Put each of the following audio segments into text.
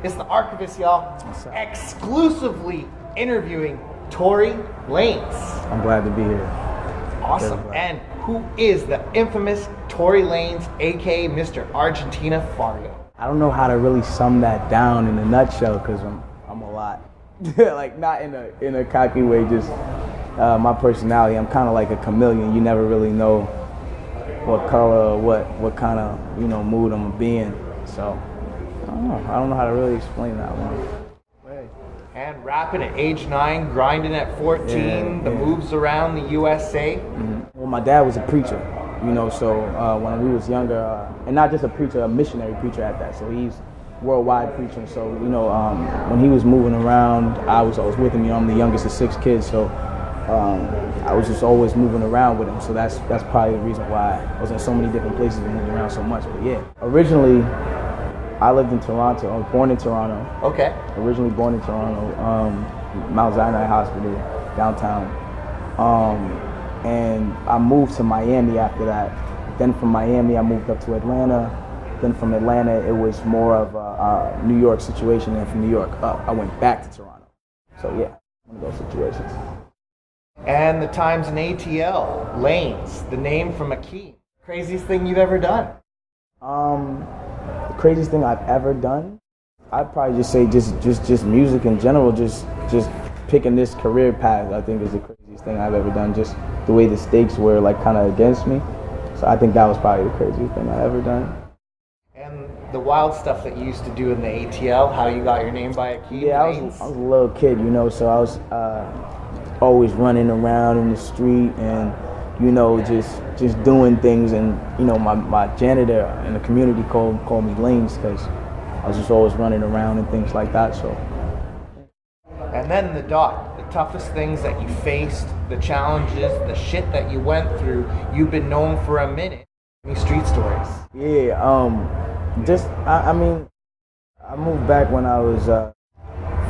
It's the Archivest, y'all. Exclusively interviewing Tory Lanez. I'm glad to be here. Awesome. And who is the infamous Tory Lanez, aka Mr. Argentina Fargo? I don't know how to really sum that down in a nutshell because I'm a lot. Like not in a cocky way, just my personality. I'm kind of like a chameleon. You never really know what color or what kind of mood I'm gonna be in. So I don't know how to really explain that one. And rapping at age 9, grinding at 14, the moves around the USA. Mm-hmm. Well, my dad was a preacher, so when we was younger, and not just a preacher, a missionary preacher at that. So he's worldwide preaching. So when he was moving around, I was always with him. I'm the youngest of 6 kids, so I was just always moving around with him. So that's probably the reason why I was in so many different places and moving around so much. But yeah, originally I lived in Toronto. I was born in Toronto. Okay. Originally born in Toronto, Mount Sinai Hospital, downtown. And I moved to Miami after that. Then from Miami, I moved up to Atlanta. Then from Atlanta, it was more of a New York situation. And from New York up, I went back to Toronto. So yeah, one of those situations. And the times in ATL, Lanez, the name from a key. Craziest thing you've ever done? The craziest thing I've ever done, I'd probably just say just music in general, just picking this career path, I think is the craziest thing I've ever done. Just the way the stakes were like kind of against me. So I think that was probably the craziest thing I've ever done. And the wild stuff that you used to do in the ATL, how you got your name by a key? Yeah, I was a little kid, so I was always running around in the street and just doing things, and my janitor in the community called me Lanez because I was just always running around and things like that. So. And then the toughest things that you faced, the challenges, the shit that you went through. You've been known for a minute. Any street stories? Yeah, I mean, I moved back when I was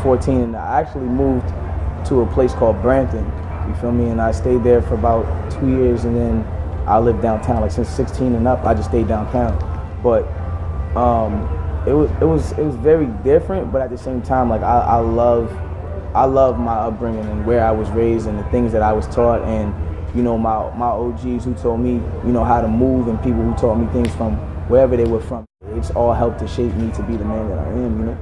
14, and I actually moved to a place called Brampton. You feel me? And I stayed there for about 2 years, and then I lived downtown. Like since 16 and up, I just stayed downtown. But it was very different. But at the same time, like I love my upbringing and where I was raised and the things that I was taught, and my OGs who told me how to move, and people who taught me things from wherever they were from. It's all helped to shape me to be the man that I am.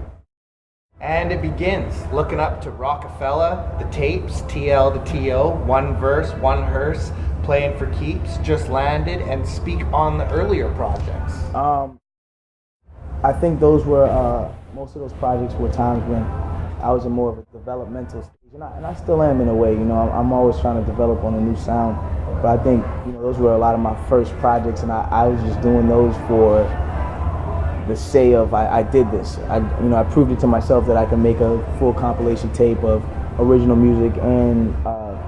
And it begins looking up to Rockefeller, the tapes, TL to TO, one verse, one hearse, playing for keeps, just landed, and speak on the earlier projects. I think those were, most of those projects were times when I was in more of a developmental stage, and I still am in a way, I'm always trying to develop on a new sound, but I think, those were a lot of my first projects, and I was just doing those for the say of I did this. I proved it to myself that I can make a full compilation tape of original music and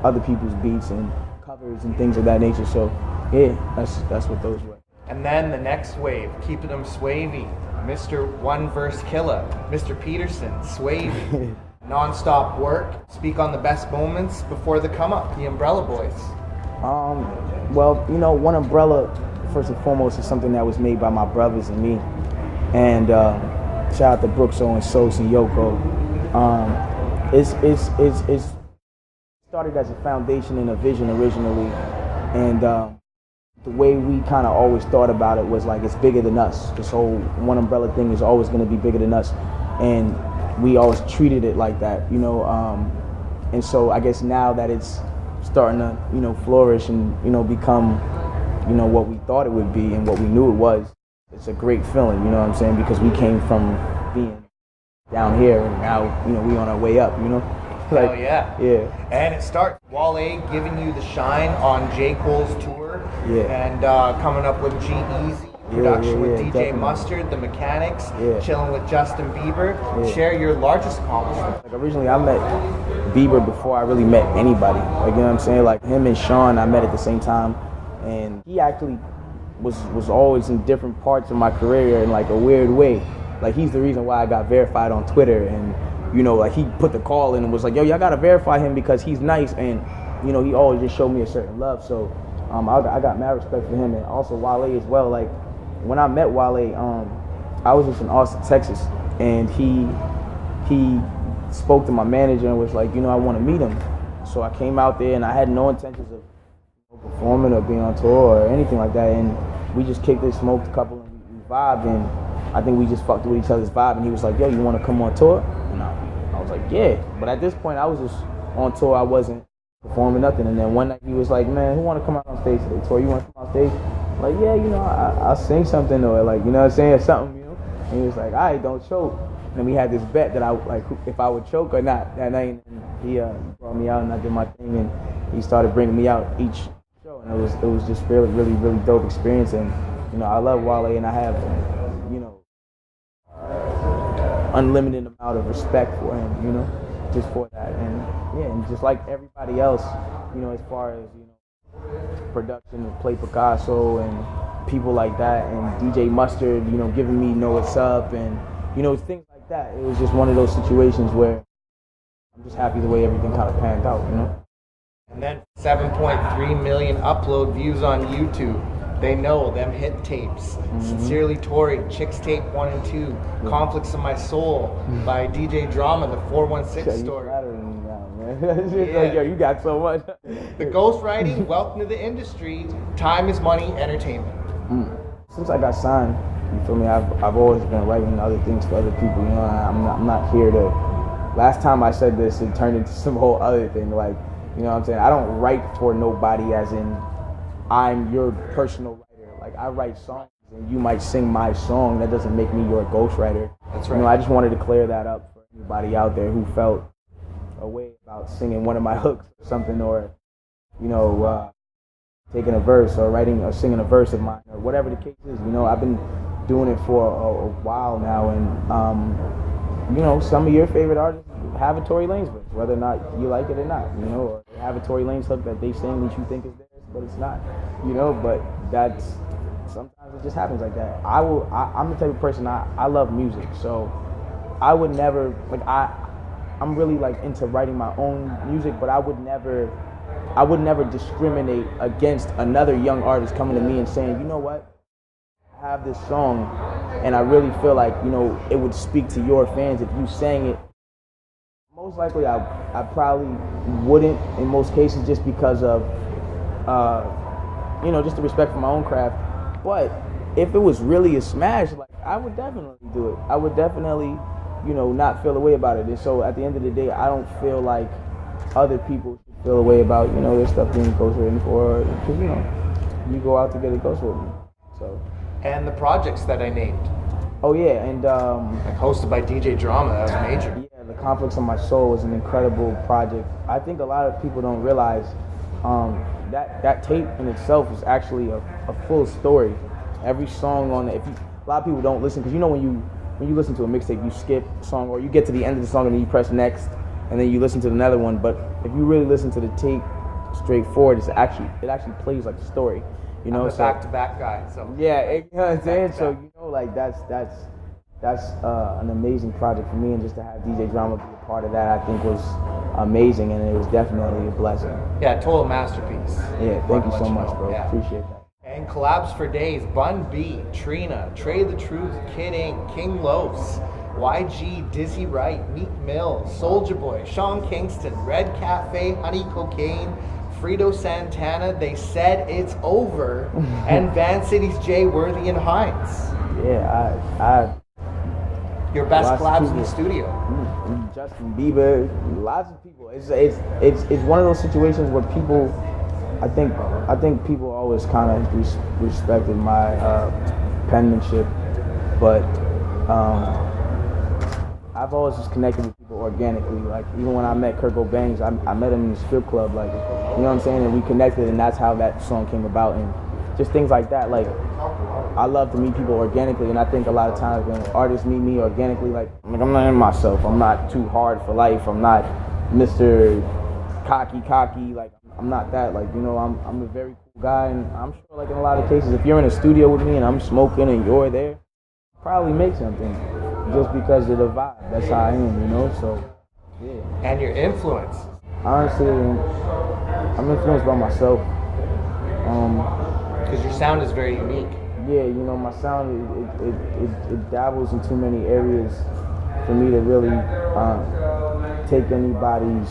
other people's beats and covers and things of that nature. So yeah, that's what those were. And then the next wave, keeping them swavy. Mr. One Verse Killer, Mr. Peterson, swavy. Non-stop work. Speak on the best moments before the come up. The Umbrella Boys. Well, One Umbrella first and foremost is something that was made by my brothers and me. And shout out to Brooks, Owen, Sos, and Yoko. It's started as a foundation and a vision originally, and the way we kind of always thought about it was like it's bigger than us. This whole One Umbrella thing is always going to be bigger than us, and we always treated it like that, And so I guess now that it's starting to flourish and become what we thought it would be and what we knew it was. It's a great feeling, you know what I'm saying? Because we came from being down here, and now, we on our way up, Like, hell yeah. Yeah. And it starts Wale giving you the shine on J. Cole's tour. Yeah. And coming up with G-Eazy, production with DJ definitely. Mustard, The Mechanics, Yeah. chilling with Justin Bieber. Yeah. Share your largest accomplishment. Like originally I met Bieber before I really met anybody. Like, you know what I'm saying? Like him and Sean, I met at the same time, and he actually was always in different parts of my career in like a weird way. Like he's the reason why I got verified on Twitter, and like he put the call in and was like, yo, y'all gotta verify him because he's nice, and he always just showed me a certain love. So I got mad respect for him, and also Wale as well. Like when I met Wale, I was just in Austin, Texas, and he spoke to my manager and was like, I want to meet him. So I came out there and I had no intentions of performing or being on tour or anything like that. And we just kicked it, smoked a couple, and we vibed. And I think we just fucked with each other's vibe. And he was like, yo, you want to come on tour? And I was like, yeah. But at this point, I was just on tour. I wasn't performing nothing. And then one night he was like, man, who want to come out on stage today? Tory, you want to come on stage? I'm like, yeah, I'll sing something or like, you know what I'm saying, something, And he was like, all right, don't choke. And we had this bet that if I would choke or not that night. And he brought me out and I did my thing, and he started bringing me out each show, and it was just really, really, really dope experience. And I love Wale, and I have unlimited amount of respect for him, just for that. And yeah, and just like everybody else, as far as production of Play Picasso and people like that, and DJ Mustard, giving me Know What's Up, and things like that. It was just one of those situations where I'm just happy the way everything kind of panned out, And then 7.3 million upload views on YouTube. They know them hit tapes. Sincerely Tory, Chicks Tape 1 and 2, Conflicts of My Soul by DJ Drama, the 416 story. Like, yo, you got so much. The ghostwriting, welcome to the industry. Time is money, entertainment. Since I got signed, you feel me? I've always been writing other things for other people. I'm not here to. Last time I said this, it turned into some whole other thing. Like, what I'm saying? I don't write for nobody, as in I'm your personal writer. Like, I write songs, and you might sing my song. That doesn't make me your ghostwriter. That's right. I just wanted to clear that up for anybody out there who felt a way about singing one of my hooks or something, or taking a verse or writing or singing a verse of mine, or whatever the case is. I've been doing it for a while now, and some of your favorite artists have a Tory Lanez verse, whether or not you like it or not, or they have a Tory Lanez hook that they sing that you think is theirs, but it's not, but that's, sometimes it just happens like that. I'm the type of person, I love music, so I would never, I'm really into writing my own music, but I would never discriminate against another young artist coming to me and saying, you know what, I have this song and I really feel like, it would speak to your fans if you sang it. Most likely I probably wouldn't in most cases, just because of, just the respect for my own craft. But if it was really a smash, I would definitely do it. I would definitely, not feel a way about it. And so at the end of the day, I don't feel like other people should feel a way about, their stuff being ghostwritten for, because, you go out to get it ghostwritten. So. And the projects that I named. Oh yeah, and hosted by DJ Drama, that was major. Yeah, the Conflicts of My Soul was an incredible project. I think a lot of people don't realize that tape in itself is actually a full story. Every song on it. A lot of people don't listen, because when you listen to a mixtape, you skip a song, or you get to the end of the song and then you press next, and then you listen to another one. But if you really listen to the tape straightforward, it actually plays like a story. I'm a back-to-back guy, so yeah, you know what I'm saying. So that's an amazing project for me, and just to have DJ Drama be a part of that, I think was amazing, and it was definitely a blessing. Yeah, total masterpiece. Yeah, thank you so much, bro. Yeah. Appreciate that. And collabs for days: Bun B, Trina, Trey the Truth, Kid Ink, King Los, YG, Dizzy Wright, Meek Mill, Soulja Boy, Sean Kingston, Red Cafe, Honey Cocaine, Frito Santana, They Said It's Over, and Van City's Jay Worthy and Hines. Yeah, your best collabs in the studio. Justin Bieber, lots of people. It's one of those situations where people, I think people always kind of respected my penmanship, but I've always just connected with people organically. Like, even when I met Kurt Bangs, I met him in the strip club, you know what I'm saying? And we connected, and that's how that song came about. And just things like that. I love to meet people organically, and I think a lot of times when artists meet me organically, I'm not in myself. I'm not too hard for life. I'm not Mr. Cocky. I'm not that. I'm a very cool guy, and I'm sure, in a lot of cases, if you're in a studio with me and I'm smoking and you're there, I'll probably make something. Just because of the vibe. That's how I am, so, yeah. And your influence? Honestly, I'm influenced by myself. Because your sound is very unique. Yeah, my sound, it dabbles in too many areas for me to really take anybody's,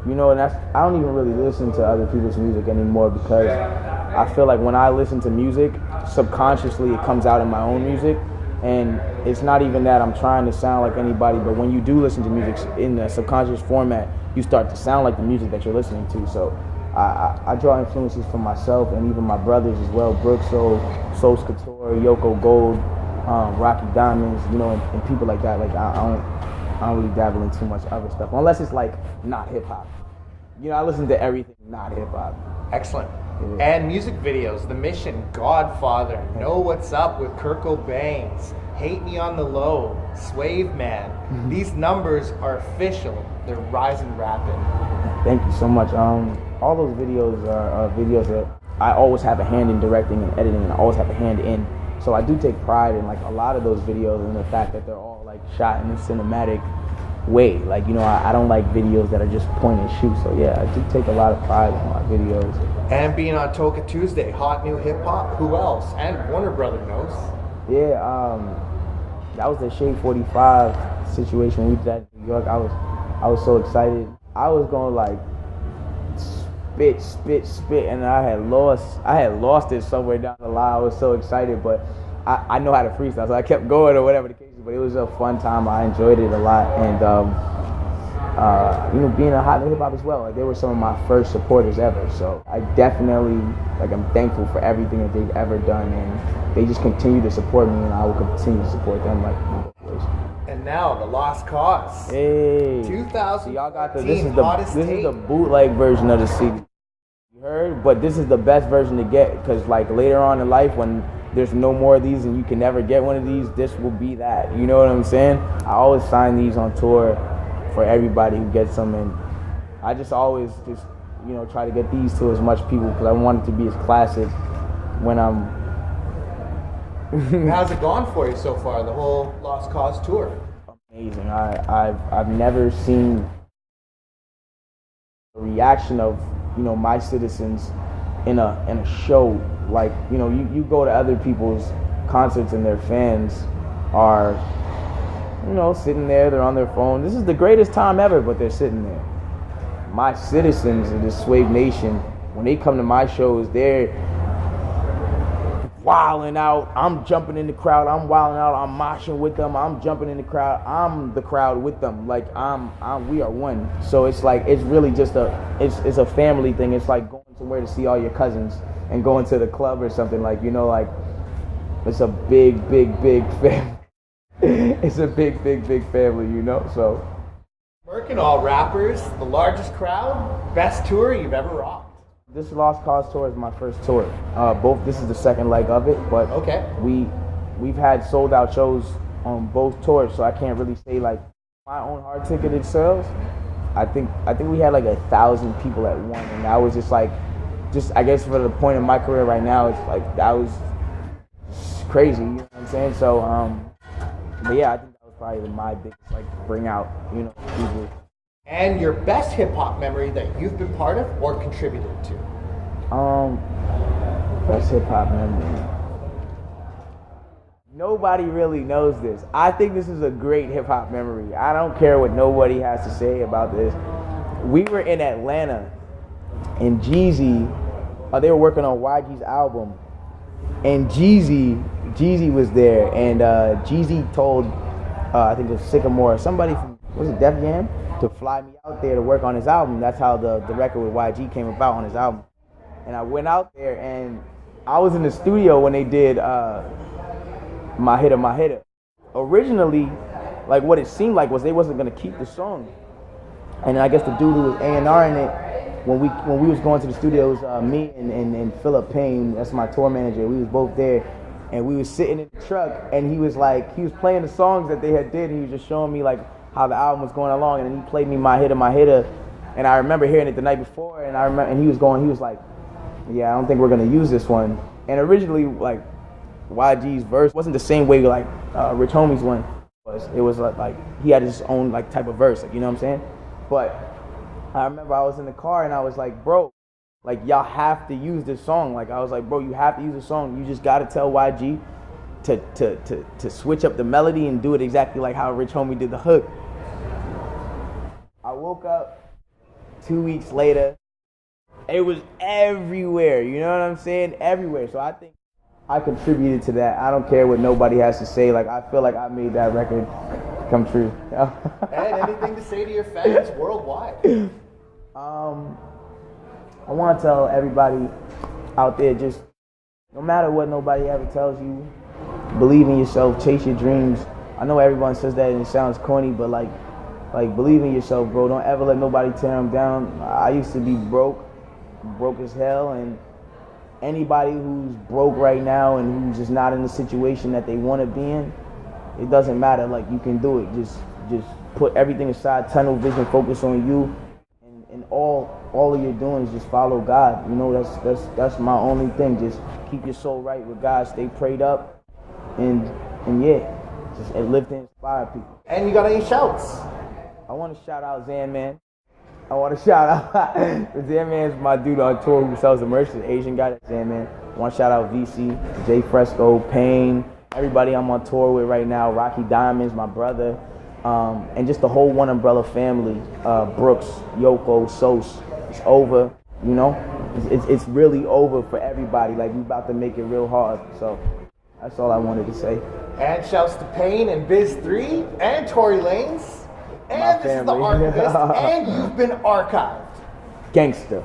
and I don't even really listen to other people's music anymore because I feel like when I listen to music, subconsciously it comes out in my own music. And it's not even that I'm trying to sound like anybody, but when you do listen to music in the subconscious format, you start to sound like the music that you're listening to. So I draw influences from myself and even my brothers as well, Brooks, Soul Couture, Yoko Gold, Rocky Diamonds, and people like that. Like I don't really dabble in too much other stuff, unless it's like not hip hop. I listen to everything not hip hop. Excellent. And music videos, The Mission, Godfather, Know What's Up with Kurt Cobain's, Hate Me on the Low, Swave Man. Mm-hmm. These numbers are official. They're rising rapid. Thank you so much. All those videos are videos that I always have a hand in directing and editing, and I always have a hand in. So I do take pride in like a lot of those videos and the fact that they're all like shot in a cinematic way. Like, I don't like videos that are just point and shoot. So yeah, I do take a lot of pride in my videos. And being on Toka Tuesday, Hot New Hip Hop, who else? And Warner Brother knows. Yeah, that was the Shade 45 situation we did at New York. I was so excited. I was going like spit, and I had lost it somewhere down the line. I was so excited, but I know how to freestyle, so I kept going or whatever the case is. But it was a fun time. I enjoyed it a lot, and being a hot hip hop as well. Like, they were some of my first supporters ever. So I definitely I'm thankful for everything that they've ever done, and they just continue to support me, and I will continue to support them like in both ways. And now the Lost Cause. Hey, 2000. So y'all got this is the bootleg version of the CD. You heard, but this is the best version to get because like later on in life when there's no more of these and you can never get one of these, this will be that. You know what I'm saying? I always sign these on tour for everybody who gets them, and I just always try to get these to as much people because I want it to be as classic when I'm. How's it gone for you so far? The whole Lost Cause tour. Amazing. I've never seen a reaction of my citizens in a show like you go to other people's concerts and their fans are. Sitting there, they're on their phone. This is the greatest time ever, but they're sitting there. My citizens of this Swave Nation, when they come to my shows, they're wilding out. I'm jumping in the crowd. I'm wilding out. I'm moshing with them. I'm jumping in the crowd. I'm the crowd with them. Like we are one. So it's like it's really just it's a family thing. It's like going somewhere to see all your cousins and going to the club or something. Like it's a big family. It's a big family, so. Working all rappers, the largest crowd, best tour you've ever rocked. This Lost Cause tour is my first tour. This is the second leg of it, but okay. We've had sold out shows on both tours, so I can't really say like my own hard ticketed sales. I think we had like 1,000 people at one, and that was just I guess for the point in my career right now, it's like that was crazy. You know what I'm saying? So but yeah, I think that was probably my biggest bring out, people. And your best hip hop memory that you've been part of or contributed to? Best hip hop memory. Nobody really knows this. I think this is a great hip hop memory. I don't care what nobody has to say about this. We were in Atlanta, and Jeezy, they were working on YG's album, and Jeezy was there, and Jeezy told, I think it was Sycamore, somebody from, was it Def Jam, to fly me out there to work on his album. That's how the record with YG came about on his album. And I went out there, and I was in the studio when they did My Hitter. Originally, what it seemed like was they wasn't going to keep the song. And I guess the dude who was A&R in it, when we was going to the studio, it was me and Philip Payne, that's my tour manager. We was both there, and we was sitting in the truck, and he was playing the songs that they had did, and he was just showing me how the album was going along, and then he played me My Hitter, and I remember hearing it the night before, and he was like, yeah, I don't think we're gonna use this one. And originally, YG's verse wasn't the same way Rich Homie's one was. It was like he had his own type of verse, you know what I'm saying? But I remember I was in the car and I was like, bro, y'all have to use this song. I was like, bro, you have to use this song. You just gotta tell YG to switch up the melody and do it exactly like how Rich Homie did the hook. I woke up 2 weeks later. It was everywhere, you know what I'm saying? Everywhere. So I think I contributed to that. I don't care what nobody has to say. Like, I feel like I made that record come true. And anything to say to your fans worldwide? I want to tell everybody out there, just no matter what nobody ever tells you, believe in yourself, chase your dreams. I know everyone says that and it sounds corny, but like believe in yourself, bro. Don't ever let nobody tear them down. I used to be broke as hell, and anybody who's broke right now and who's just not in the situation that they want to be in, it doesn't matter. Like, you can do it. Just put everything aside, tunnel vision, focus on you, and all of you're doing is just follow God. You know, that's my only thing. Just keep your soul right with God, stay prayed up, and yeah, just live to inspire people. And you got any shouts? I want to shout out Zan Man. I want to shout out Zan Man's my dude on tour who sells the merch, the Asian guy. Zan Man. I want to shout out VC, Jay Fresco, Payne, everybody I'm on tour with right now. Rocky Diamonds, my brother, and just the whole One Umbrella family. Brooks, Yoko, Sos. It's over. You know, it's really over for everybody. Like, we about to make it real hard. So that's all I wanted to say. And shouts to Payne and Biz 3 and Tory Lanez. And this is the Archivest, and you've been archived. Gangster.